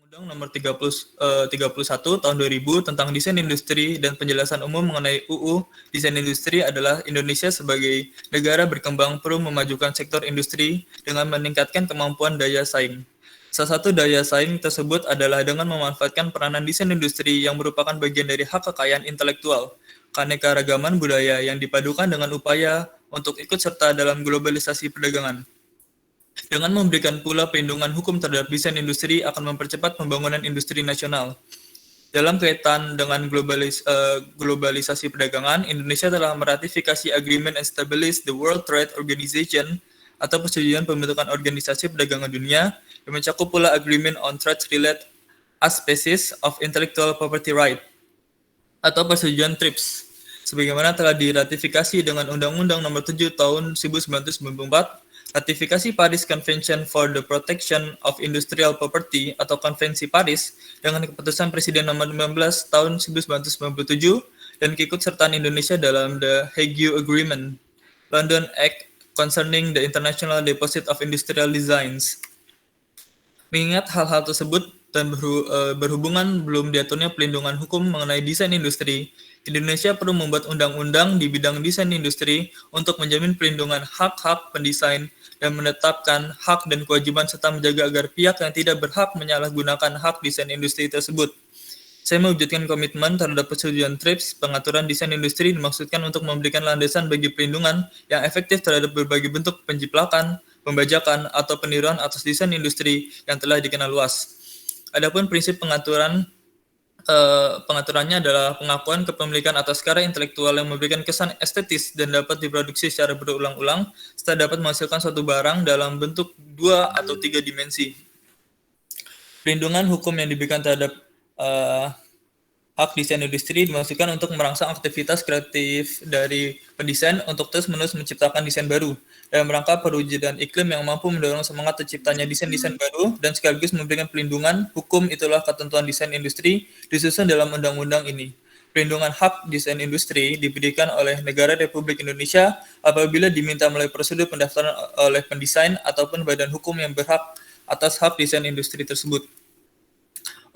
Undang-Undang Nomor 31 Tahun 2000 tentang Desain Industri dan penjelasan umum mengenai UU Desain Industri adalah Indonesia sebagai negara berkembang perlu memajukan sektor industri dengan meningkatkan kemampuan daya saing. Salah satu daya saing tersebut adalah dengan memanfaatkan peranan desain industri yang merupakan bagian dari hak kekayaan intelektual, keanekaragaman budaya yang dipadukan dengan upaya untuk ikut serta dalam globalisasi perdagangan. Dengan memberikan pula perlindungan hukum terhadap desain industri akan mempercepat pembangunan industri nasional. Dalam kaitan dengan globalisasi perdagangan, Indonesia telah meratifikasi Agreement and Establish the World Trade Organization atau persetujuan pembentukan organisasi perdagangan dunia yang mencakup pula Agreement on Trade-related Aspects of Intellectual Property Right atau persetujuan TRIPS. Sebagaimana telah diratifikasi dengan Undang-Undang Nomor 7 Tahun 1994, ratifikasi Paris Convention for the Protection of Industrial Property atau Konvensi Paris dengan keputusan Presiden Nomor 15 Tahun 1997 dan keikutsertaan Indonesia dalam The Hague Agreement, London Act Concerning the International Deposit of Industrial Designs. Mengingat hal-hal tersebut dan berhubungan belum diaturnya pelindungan hukum mengenai desain industri, Indonesia perlu membuat undang-undang di bidang desain industri untuk menjamin perlindungan hak-hak pendesain dan menetapkan hak dan kewajiban serta menjaga agar pihak yang tidak berhak menyalahgunakan hak desain industri tersebut. Saya mewujudkan komitmen terhadap persetujuan TRIPS. Pengaturan desain industri dimaksudkan untuk memberikan landasan bagi perlindungan yang efektif terhadap berbagai bentuk penjiplakan, pembajakan, atau peniruan atas desain industri yang telah dikenal luas. Adapun prinsip pengaturannya adalah pengakuan kepemilikan atas karya intelektual yang memberikan kesan estetis dan dapat diproduksi secara berulang-ulang serta dapat menghasilkan suatu barang dalam bentuk 2 atau 3 dimensi. Perlindungan hukum yang diberikan terhadap hak desain industri dimaksudkan untuk merangsang aktivitas kreatif dari pendesain untuk terus-menerus menciptakan desain baru dalam rangka perwujudan iklim yang mampu mendorong semangat terciptanya desain-desain baru dan sekaligus memberikan perlindungan hukum. Itulah ketentuan desain industri disusun dalam undang-undang ini. Perlindungan hak desain industri diberikan oleh Negara Republik Indonesia apabila diminta melalui prosedur pendaftaran oleh pendesain ataupun badan hukum yang berhak atas hak desain industri tersebut.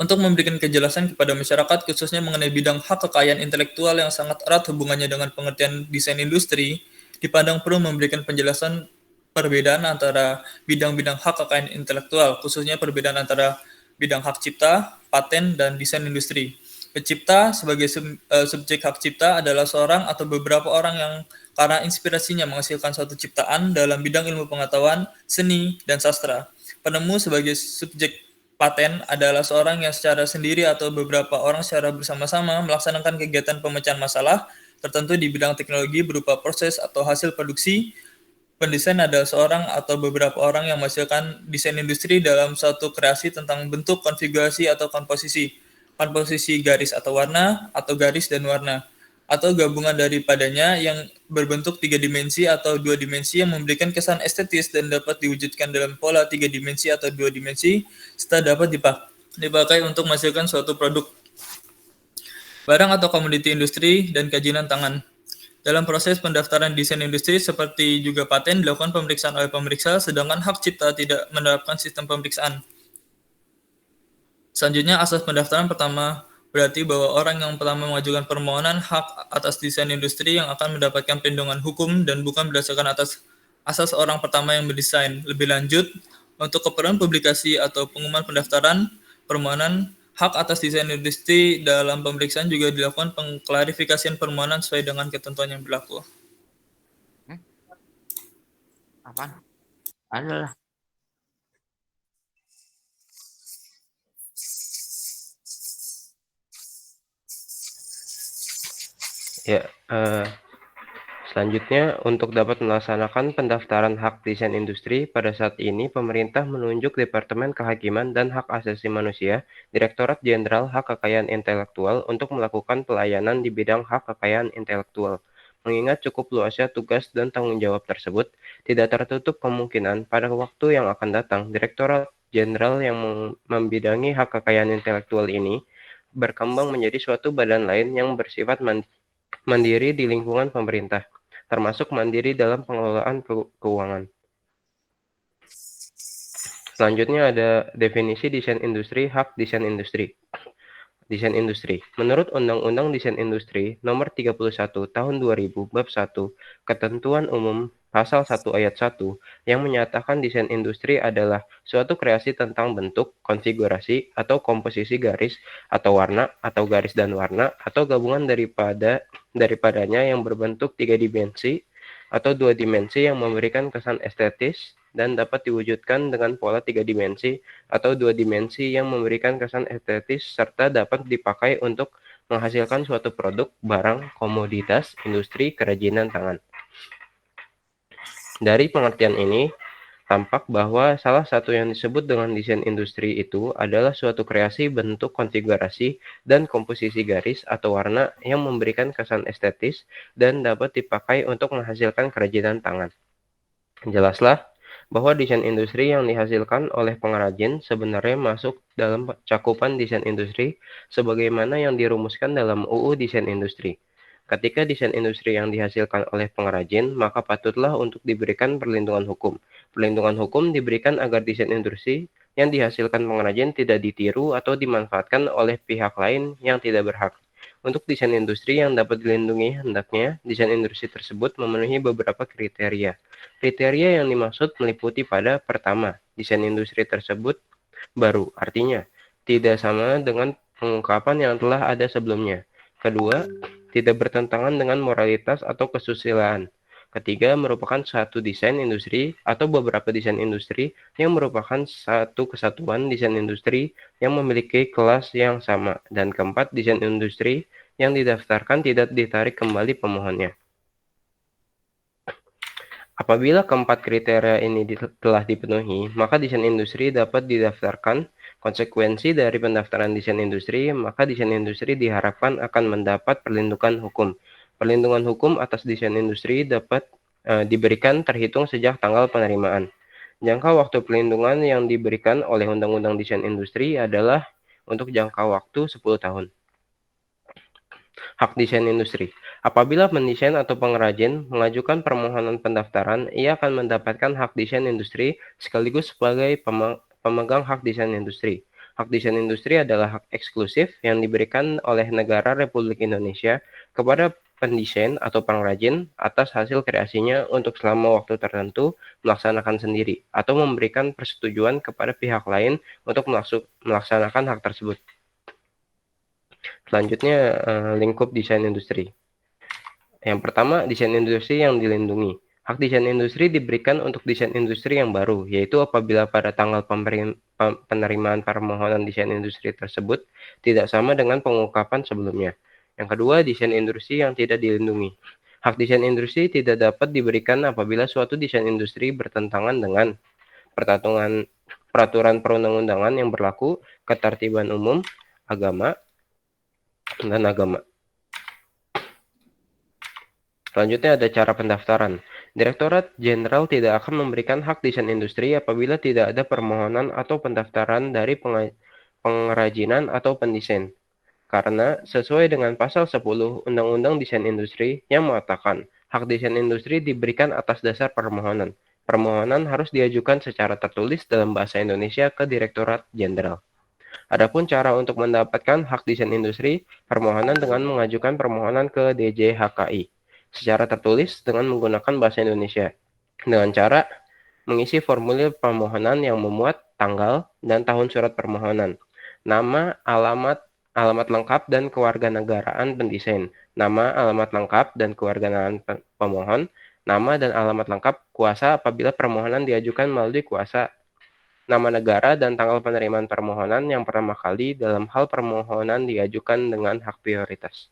Untuk memberikan kejelasan kepada masyarakat khususnya mengenai bidang hak kekayaan intelektual yang sangat erat hubungannya dengan pengertian desain industri, dipandang perlu memberikan penjelasan perbedaan antara bidang-bidang hak kekayaan intelektual, khususnya perbedaan antara bidang hak cipta, paten, dan desain industri. Pencipta sebagai subjek hak cipta adalah seorang atau beberapa orang yang karena inspirasinya menghasilkan suatu ciptaan dalam bidang ilmu pengetahuan, seni, dan sastra. Penemu sebagai subjek paten adalah seorang yang secara sendiri atau beberapa orang secara bersama-sama melaksanakan kegiatan pemecahan masalah tertentu di bidang teknologi berupa proses atau hasil produksi. Pendesain adalah seorang atau beberapa orang yang menghasilkan desain industri dalam suatu kreasi tentang bentuk, konfigurasi, atau komposisi garis atau warna, atau garis dan warna, atau gabungan daripadanya yang berbentuk 3 dimensi atau 2 dimensi yang memberikan kesan estetis dan dapat diwujudkan dalam pola 3 dimensi atau 2 dimensi serta dapat dipakai untuk menghasilkan suatu produk, barang atau komoditi industri, dan kerajinan tangan. Dalam proses pendaftaran desain industri seperti juga paten dilakukan pemeriksaan oleh pemeriksa, sedangkan hak cipta tidak menerapkan sistem pemeriksaan. Selanjutnya, asas pendaftaran pertama berarti bahwa orang yang pertama mengajukan permohonan hak atas desain industri yang akan mendapatkan perlindungan hukum dan bukan berdasarkan atas asas orang pertama yang mendesain. Lebih lanjut, untuk keperluan publikasi atau pengumuman pendaftaran permohonan hak atas desain industri dalam pemeriksaan juga dilakukan pengklarifikasian permohonan sesuai dengan ketentuan yang berlaku. Apa? Adalah. Ya, selanjutnya untuk dapat melaksanakan pendaftaran hak desain industri, pada saat ini pemerintah menunjuk Departemen Kehakiman dan Hak Asasi Manusia, Direktorat Jenderal Hak Kekayaan Intelektual untuk melakukan pelayanan di bidang hak kekayaan intelektual. Mengingat cukup luasnya tugas dan tanggung jawab tersebut, tidak tertutup kemungkinan pada waktu yang akan datang, Direktorat Jenderal yang membidangi hak kekayaan intelektual ini berkembang menjadi suatu badan lain yang bersifat mandiri di lingkungan pemerintah, termasuk mandiri dalam pengelolaan keuangan. Selanjutnya ada definisi desain industri, hak desain industri. Desain industri. Menurut Undang-Undang Desain Industri Nomor 31 Tahun 2000 Bab 1, Ketentuan Umum Pasal 1 Ayat 1 yang menyatakan desain industri adalah suatu kreasi tentang bentuk, konfigurasi, atau komposisi garis atau warna atau garis dan warna atau gabungan daripadanya yang berbentuk 3 dimensi atau 2 dimensi yang memberikan kesan estetis dan dapat diwujudkan dengan pola 3 dimensi atau 2 dimensi yang memberikan kesan estetis serta dapat dipakai untuk menghasilkan suatu produk, barang, komoditas, industri, kerajinan tangan. Dari pengertian ini, tampak bahwa salah satu yang disebut dengan desain industri itu adalah suatu kreasi bentuk konfigurasi dan komposisi garis atau warna yang memberikan kesan estetis dan dapat dipakai untuk menghasilkan kerajinan tangan. Jelaslah bahwa desain industri yang dihasilkan oleh pengrajin sebenarnya masuk dalam cakupan desain industri sebagaimana yang dirumuskan dalam UU Desain Industri. Ketika desain industri yang dihasilkan oleh pengrajin, maka patutlah untuk diberikan perlindungan hukum. Perlindungan hukum diberikan agar desain industri yang dihasilkan pengrajin tidak ditiru atau dimanfaatkan oleh pihak lain yang tidak berhak. Untuk desain industri yang dapat dilindungi, hendaknya desain industri tersebut memenuhi beberapa kriteria. Kriteria yang dimaksud meliputi pada pertama, desain industri tersebut baru, artinya tidak sama dengan pengungkapan yang telah ada sebelumnya. Kedua, tidak bertentangan dengan moralitas atau kesusilaan. Ketiga, merupakan satu desain industri atau beberapa desain industri yang merupakan satu kesatuan desain industri yang memiliki kelas yang sama. Dan keempat, desain industri yang didaftarkan tidak ditarik kembali pemohonnya. Apabila keempat kriteria ini telah dipenuhi, maka desain industri dapat didaftarkan. Konsekuensi dari pendaftaran desain industri, maka desain industri diharapkan akan mendapat perlindungan hukum. Perlindungan hukum atas desain industri dapat diberikan terhitung sejak tanggal penerimaan. Jangka waktu perlindungan yang diberikan oleh Undang-Undang Desain Industri adalah untuk jangka waktu 10 tahun. Hak desain industri. Apabila pendesain atau pengrajin mengajukan permohonan pendaftaran, ia akan mendapatkan hak desain industri sekaligus sebagai pemegang hak desain industri. Hak desain industri adalah hak eksklusif yang diberikan oleh negara Republik Indonesia kepada pendesain atau pengrajin atas hasil kreasinya untuk selama waktu tertentu melaksanakan sendiri atau memberikan persetujuan kepada pihak lain untuk melaksanakan hak tersebut. Selanjutnya, lingkup desain industri. Yang pertama, desain industri yang dilindungi. Hak desain industri diberikan untuk desain industri yang baru, yaitu apabila pada tanggal penerimaan permohonan desain industri tersebut tidak sama dengan pengungkapan sebelumnya. Yang kedua, desain industri yang tidak dilindungi. Hak desain industri tidak dapat diberikan apabila suatu desain industri bertentangan dengan peraturan perundang-undangan yang berlaku, ketertiban umum, agama, dan agama. Selanjutnya ada cara pendaftaran. Direktorat Jenderal tidak akan memberikan hak desain industri apabila tidak ada permohonan atau pendaftaran dari pengrajinan atau pendesain. Karena sesuai dengan pasal 10 Undang-Undang Desain Industri yang mengatakan hak desain industri diberikan atas dasar permohonan. Permohonan harus diajukan secara tertulis dalam bahasa Indonesia ke Direktorat Jenderal. Adapun cara untuk mendapatkan hak desain industri, permohonan dengan mengajukan permohonan ke DJHKI secara tertulis dengan menggunakan bahasa Indonesia dengan cara mengisi formulir permohonan yang memuat tanggal dan tahun surat permohonan, nama, alamat lengkap dan kewarganegaraan pendesain, nama, alamat lengkap dan kewarganegaraan pemohon, nama dan alamat lengkap kuasa apabila permohonan diajukan melalui kuasa, nama negara dan tanggal penerimaan permohonan yang pertama kali dalam hal permohonan diajukan dengan hak prioritas.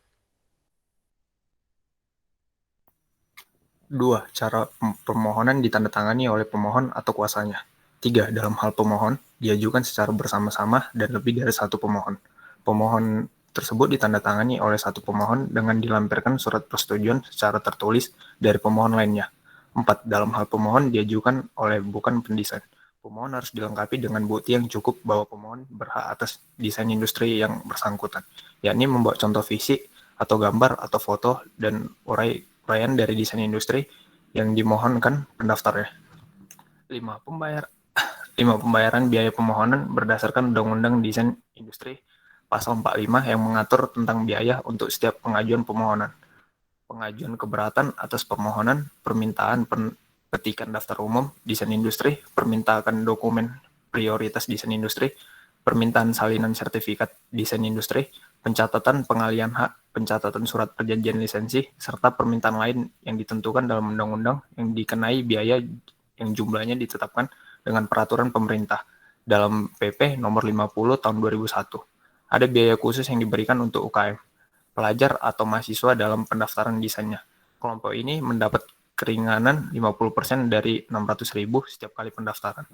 2. Cara permohonan ditandatangani oleh pemohon atau kuasanya. 3. Dalam hal pemohon, diajukan secara bersama-sama dan lebih dari satu pemohon. Pemohon tersebut ditandatangani oleh satu pemohon dengan dilampirkan surat persetujuan secara tertulis dari pemohon lainnya. 4. Dalam hal pemohon diajukan oleh bukan pendesain. Pemohon harus dilengkapi dengan bukti yang cukup bahwa pemohon berhak atas desain industri yang bersangkutan, yakni membawa contoh fisik atau gambar atau foto dan uraian dari desain industri yang dimohonkan pendaftarnya. 5. 5. Pembayaran biaya pemohonan berdasarkan Undang-Undang Desain Industri Pasal 45 yang mengatur tentang biaya untuk setiap pengajuan pemohonan. Pengajuan keberatan atas permohonan, permintaan petikan daftar umum desain industri, permintaan dokumen prioritas desain industri, permintaan salinan sertifikat desain industri, pencatatan pengalihan hak, pencatatan surat perjanjian lisensi, serta permintaan lain yang ditentukan dalam undang-undang yang dikenai biaya yang jumlahnya ditetapkan dengan peraturan pemerintah dalam PP nomor 50 tahun 2001. Ada biaya khusus yang diberikan untuk UKM, pelajar atau mahasiswa dalam pendaftaran desainnya. Kelompok ini mendapat keringanan 50% dari 600.000 setiap kali pendaftaran.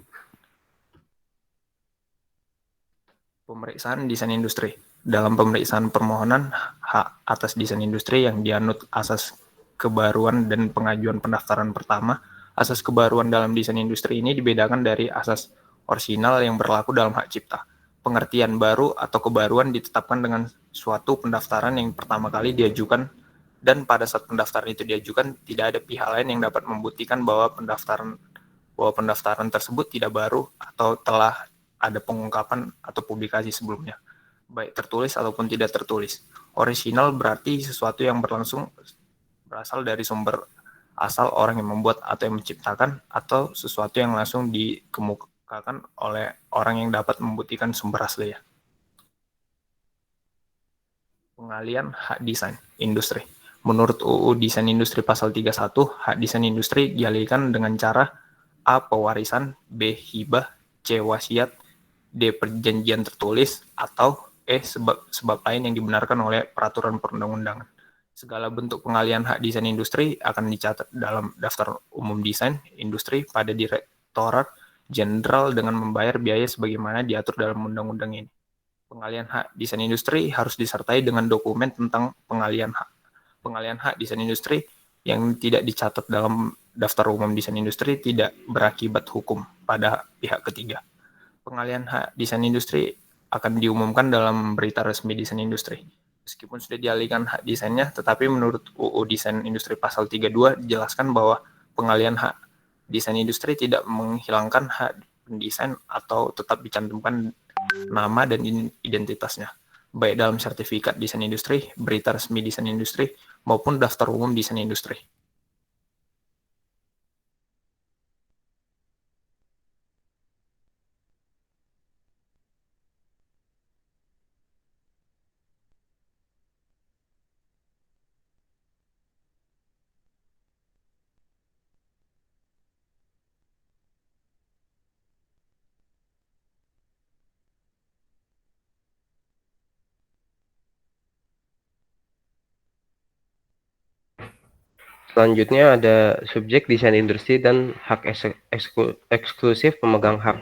Pemeriksaan desain industri. Dalam pemeriksaan permohonan hak atas desain industri yang dianut asas kebaruan dan pengajuan pendaftaran pertama, asas kebaruan dalam desain industri ini dibedakan dari asas orisinal yang berlaku dalam hak cipta. Pengertian baru atau kebaruan ditetapkan dengan suatu pendaftaran yang pertama kali diajukan, dan pada saat pendaftaran itu diajukan, tidak ada pihak lain yang dapat membuktikan bahwa pendaftaran tersebut tidak baru atau telah ada pengungkapan atau publikasi sebelumnya, baik tertulis ataupun tidak tertulis. Orisinal berarti sesuatu yang berasal dari sumber asal orang yang membuat atau yang menciptakan, atau sesuatu yang langsung dikemukakan oleh orang yang dapat membuktikan sumber aslinya. Pengalian hak desain industri. Menurut UU Desain Industri Pasal 31, hak desain industri dialihkan dengan cara A. Pewarisan, B. Hibah, C. Wasiat, D. Perjanjian tertulis, atau E. Sebab lain yang dibenarkan oleh peraturan perundang-undangan. Segala bentuk pengalihan hak desain industri akan dicatat dalam Daftar Umum Desain Industri pada Direktorat Jenderal dengan membayar biaya sebagaimana diatur dalam undang-undang ini. Pengalihan hak desain industri harus disertai dengan dokumen tentang pengalihan hak. Pengalihan hak desain industri yang tidak dicatat dalam Daftar Umum Desain Industri tidak berakibat hukum pada pihak ketiga. Pengalihan hak desain industri akan diumumkan dalam berita resmi desain industri. Meskipun sudah dialihkan hak desainnya, tetapi menurut UU Desain Industri Pasal 32 dijelaskan bahwa pengalihan hak desain industri tidak menghilangkan hak pendesain atau tetap dicantumkan nama dan identitasnya, baik dalam sertifikat desain industri, berita resmi desain industri, maupun daftar umum desain industri. Selanjutnya ada subjek desain industri dan hak eksklusif pemegang hak.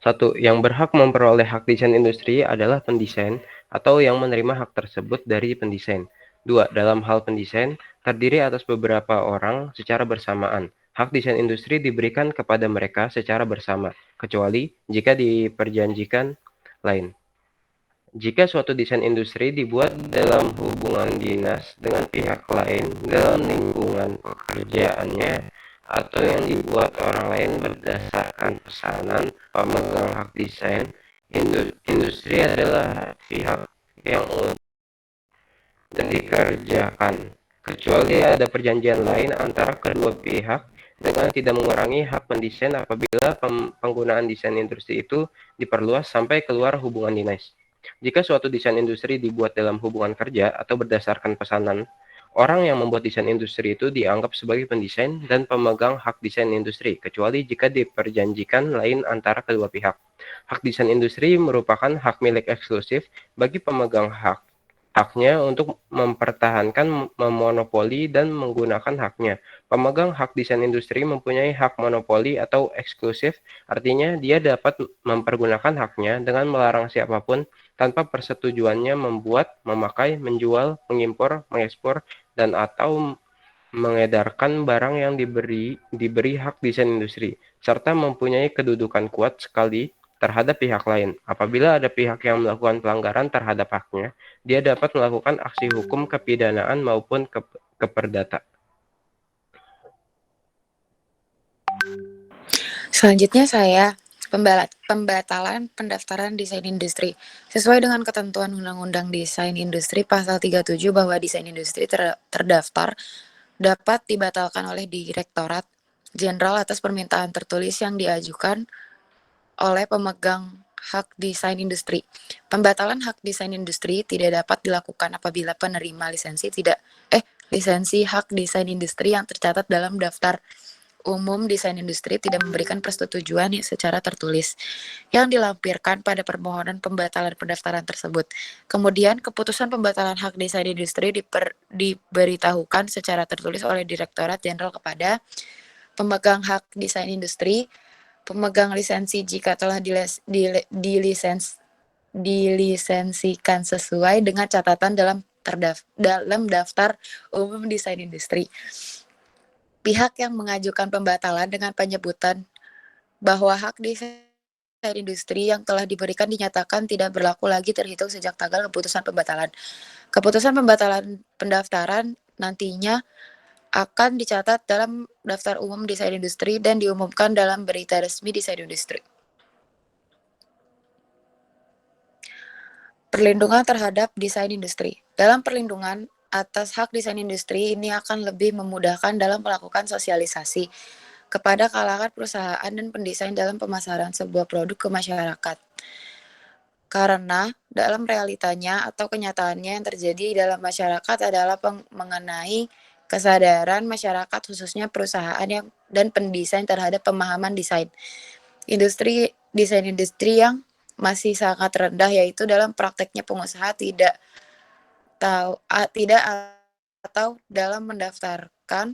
1. Yang berhak memperoleh hak desain industri adalah pendesain atau yang menerima hak tersebut dari pendesain. 2. Dalam hal pendesain, terdiri atas beberapa orang secara bersamaan. Hak desain industri diberikan kepada mereka secara bersama, kecuali jika diperjanjikan lain. Jika suatu desain industri dibuat dalam hubungan dinas dengan pihak lain dalam lingkungan pekerjaannya, atau yang dibuat orang lain berdasarkan pesanan pemegang hak desain, industri adalah pihak yang dan dikerjakan, kecuali ada perjanjian lain antara kedua pihak dengan tidak mengurangi hak pendesain apabila penggunaan desain industri itu diperluas sampai keluar hubungan dinas. Jika suatu desain industri dibuat dalam hubungan kerja atau berdasarkan pesanan, orang yang membuat desain industri itu dianggap sebagai pendesain dan pemegang hak desain industri, kecuali jika diperjanjikan lain antara kedua pihak. Hak desain industri merupakan hak milik eksklusif bagi pemegang haknya untuk mempertahankan, memonopoli, dan menggunakan haknya. Pemegang hak desain industri mempunyai hak monopoli atau eksklusif, artinya dia dapat mempergunakan haknya dengan melarang siapapun tanpa persetujuannya membuat, memakai, menjual, mengimpor, mengekspor, dan atau mengedarkan barang yang diberi hak desain industri, serta mempunyai kedudukan kuat sekali terhadap pihak lain. Apabila ada pihak yang melakukan pelanggaran terhadap haknya, dia dapat melakukan aksi hukum kepidanaan maupun keperdata. Selanjutnya pembatalan pendaftaran desain industri. Sesuai dengan ketentuan Undang-Undang Desain Industri Pasal 37 bahwa desain industri terdaftar dapat dibatalkan oleh Direktorat Jenderal atas permintaan tertulis yang diajukan oleh pemegang hak desain industri. Pembatalan hak desain industri tidak dapat dilakukan apabila penerima lisensi hak desain industri yang tercatat dalam daftar umum desain industri tidak memberikan persetujuan secara tertulis yang dilampirkan pada permohonan pembatalan pendaftaran tersebut. Kemudian, keputusan pembatalan hak desain industri diberitahukan secara tertulis oleh Direktorat Jenderal kepada pemegang hak desain industri, pemegang lisensi jika telah dilisensikan sesuai dengan catatan dalam daftar umum desain industri. Pihak yang mengajukan pembatalan dengan penyebutan bahwa hak desain industri yang telah diberikan dinyatakan tidak berlaku lagi terhitung sejak tanggal keputusan pembatalan. Keputusan pembatalan pendaftaran nantinya akan dicatat dalam daftar umum desain industri dan diumumkan dalam berita resmi desain industri. Perlindungan terhadap desain industri. Dalam perlindungan atas hak desain industri ini akan lebih memudahkan dalam melakukan sosialisasi kepada kalangan perusahaan dan pendesain dalam pemasaran sebuah produk ke masyarakat. Karena dalam realitanya atau kenyataannya yang terjadi dalam masyarakat adalah mengenai kesadaran masyarakat khususnya perusahaan dan pendesain terhadap pemahaman desain. Desain industri yang masih sangat rendah yaitu dalam prakteknya pengusaha tidak atau dalam mendaftarkan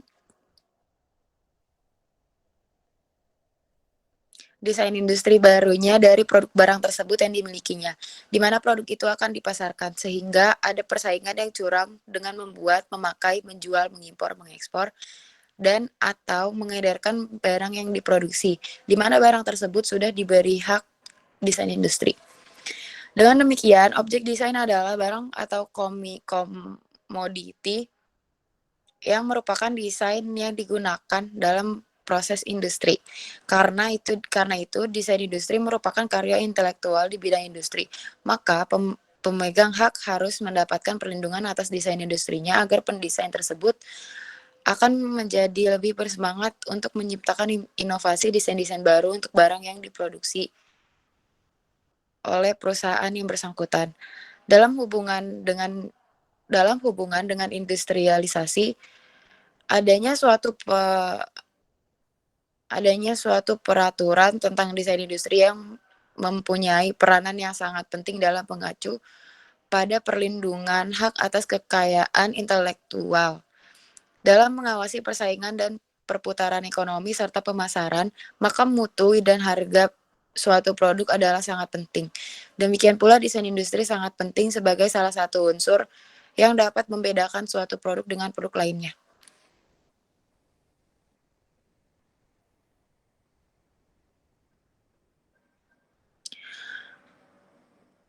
desain industri barunya dari produk barang tersebut yang dimilikinya, di mana produk itu akan dipasarkan, sehingga ada persaingan yang curang dengan membuat, memakai, menjual, mengimpor, mengekspor, dan atau mengedarkan barang yang diproduksi, di mana barang tersebut sudah diberi hak desain industri. Dengan demikian, objek desain adalah barang atau komoditi yang merupakan desain yang digunakan dalam proses industri. Karena itu desain industri merupakan karya intelektual di bidang industri. Maka pemegang hak harus mendapatkan perlindungan atas desain industrinya agar pendesain tersebut akan menjadi lebih bersemangat untuk menciptakan inovasi desain-desain baru untuk barang yang diproduksi oleh perusahaan yang bersangkutan. Dalam hubungan dengan industrialisasi, adanya suatu peraturan tentang desain industri yang mempunyai peranan yang sangat penting dalam mengacu pada perlindungan hak atas kekayaan intelektual. Dalam mengawasi persaingan dan perputaran ekonomi serta pemasaran, maka mutu dan harga suatu produk adalah sangat penting. Demikian pula desain industri sangat penting sebagai salah satu unsur yang dapat membedakan suatu produk dengan produk lainnya.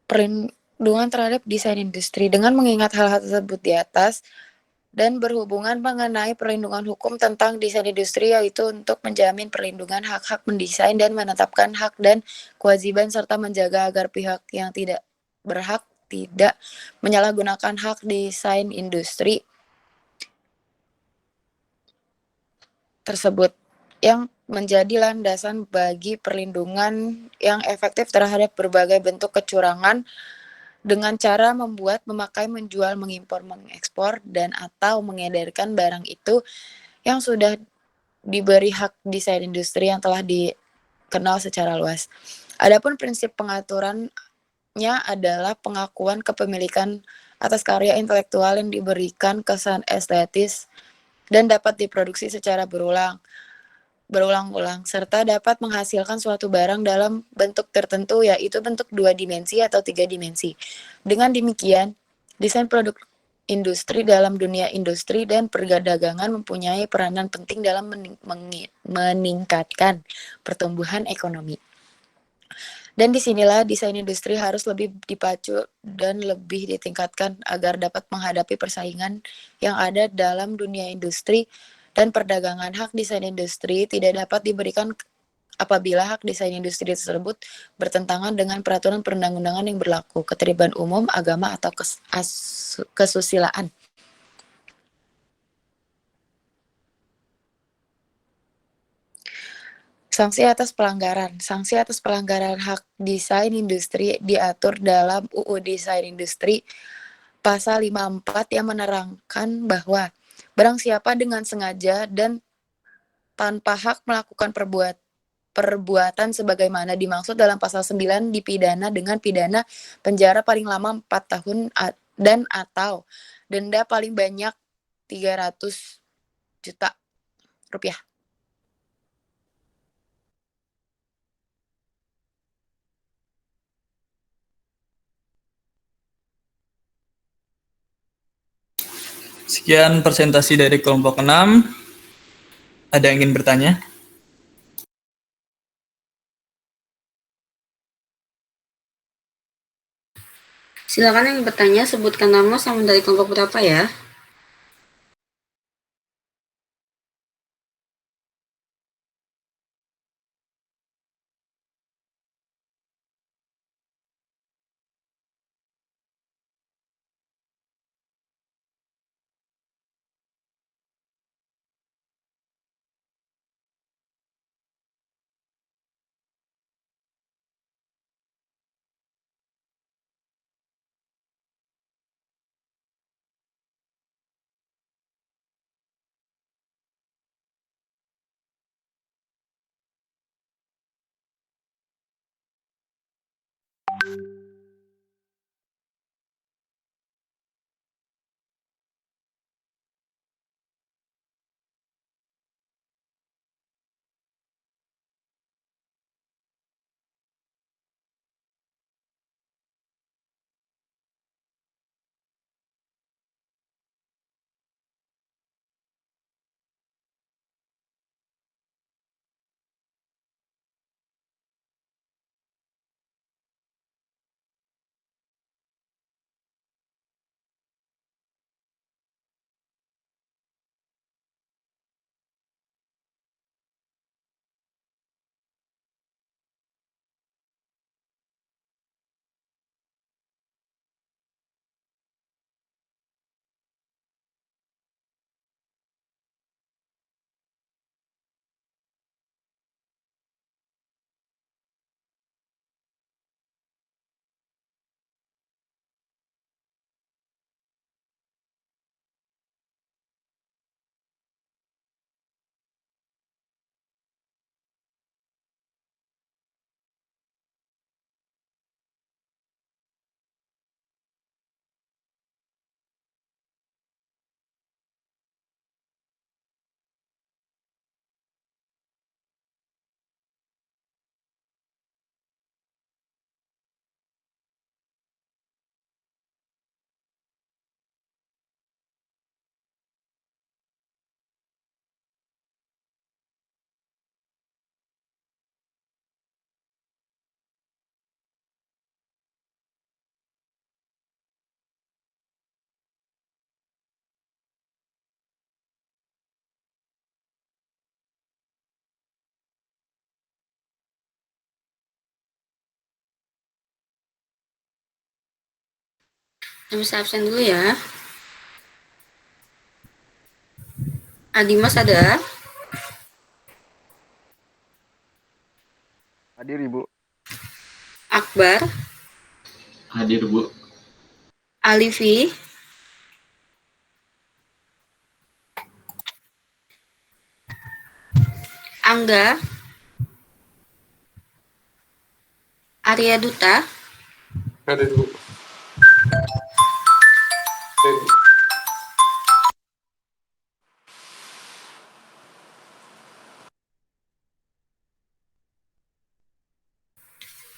Perlindungan terhadap desain industri. Dengan mengingat hal-hal tersebut di atas dan berhubungan mengenai perlindungan hukum tentang desain industri, yaitu untuk menjamin perlindungan hak-hak mendesain dan menetapkan hak dan kewajiban serta menjaga agar pihak yang tidak berhak tidak menyalahgunakan hak desain industri tersebut, yang menjadi landasan bagi perlindungan yang efektif terhadap berbagai bentuk kecurangan dengan cara membuat, memakai, menjual, mengimpor, mengekspor, dan atau mengedarkan barang itu yang sudah diberi hak desain industri yang telah dikenal secara luas. Adapun prinsip pengaturannya adalah pengakuan kepemilikan atas karya intelektual yang diberikan kesan estetis dan dapat diproduksi secara berulang-ulang, serta dapat menghasilkan suatu barang dalam bentuk tertentu, yaitu bentuk 2 dimensi atau 3 dimensi. Dengan demikian, desain produk industri dalam dunia industri dan perdagangan mempunyai peranan penting dalam meningkatkan pertumbuhan ekonomi. Dan disinilah desain industri harus lebih dipacu dan lebih ditingkatkan agar dapat menghadapi persaingan yang ada dalam dunia industri dan perdagangan. Hak desain industri tidak dapat diberikan apabila hak desain industri tersebut bertentangan dengan peraturan perundang-undangan yang berlaku, ketertiban umum, agama, atau kesusilaan. Sanksi atas pelanggaran. Sanksi atas pelanggaran hak desain industri diatur dalam UU Desain Industri Pasal 54 yang menerangkan bahwa barang siapa dengan sengaja dan tanpa hak melakukan perbuatan sebagaimana dimaksud dalam pasal 9 dipidana dengan pidana penjara paling lama 4 tahun dan atau denda paling banyak 300 juta rupiah. Sekian presentasi dari kelompok 6. Ada yang ingin bertanya? Silakan yang bertanya, sebutkan nama sama dari kelompok berapa ya. Yang bisa absen dulu ya. Adimas ada? Hadir, Ibu. Akbar? Hadir, Bu. Alifi? Angga? Arya Duta? Hadir, Bu.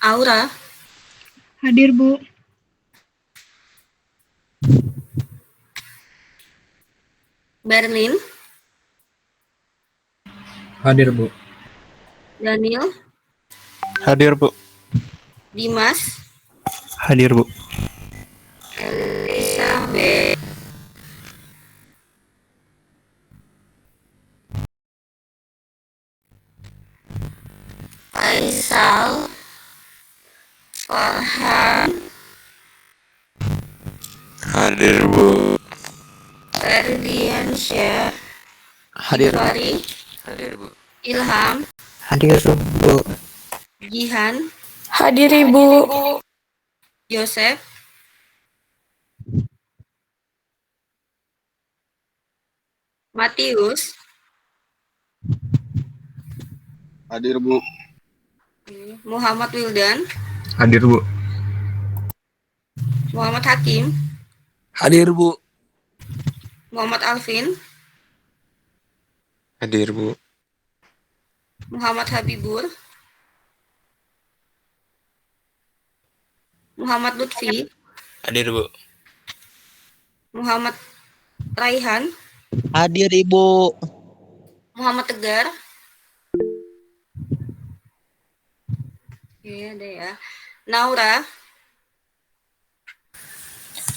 Aura? Hadir, Bu. Berlin? Hadir, Bu. Daniel? Hadir, Bu. Dimas? Hadir, Bu. Elizabeth? Faisal, Farhan, Hadir, Bu. Ferdiansyah, Hadir. Fari, Hadir, Bu. Ilham, Hadir, Bu. Jihan, Hadir Ibu. Joseph, Matius, Hadir, Bu. Muhammad Wildan, Hadir, Bu. Muhammad Hakim, Hadir, Bu. Muhammad Alvin, Hadir, Bu. Muhammad Habibur, Muhammad Lutfi, Hadir, Bu. Muhammad Raihan, Hadir, Ibu. Muhammad Tegar. Oke, ada ya. Naura,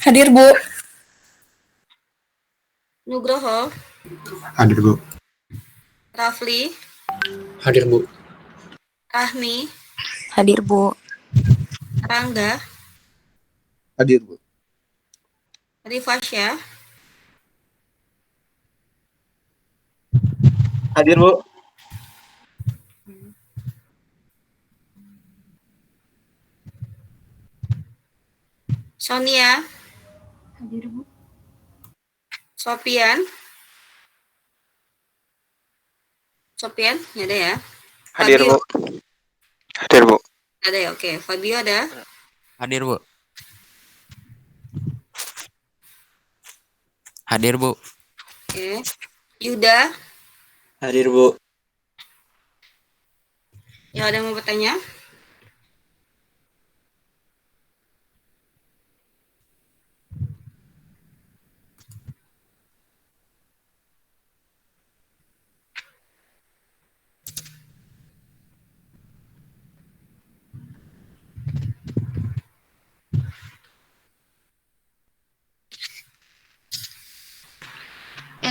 Hadir Bu. Nugroho, Hadir, Bu. Rafli, Hadir, Bu. Rahmi, Hadir Bu. Rangga, Hadir, Bu. Rifasya, Hadir, Bu. Sonia, Hadir Bu. Sopian, ya ada ya. Hadir, Fabio, Bu. Hadir, Bu. ada ya, oke. Fabio ada. Hadir, Bu. Hadir, Bu. Oke. Yuda, Hadir, Bu. ya ada yang mau bertanya?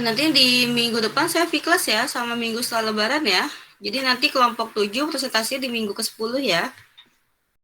Nanti di minggu depan saya kelas ya, sama minggu setelah lebaran ya. Jadi nanti kelompok 7 presentasi di minggu ke-10 ya.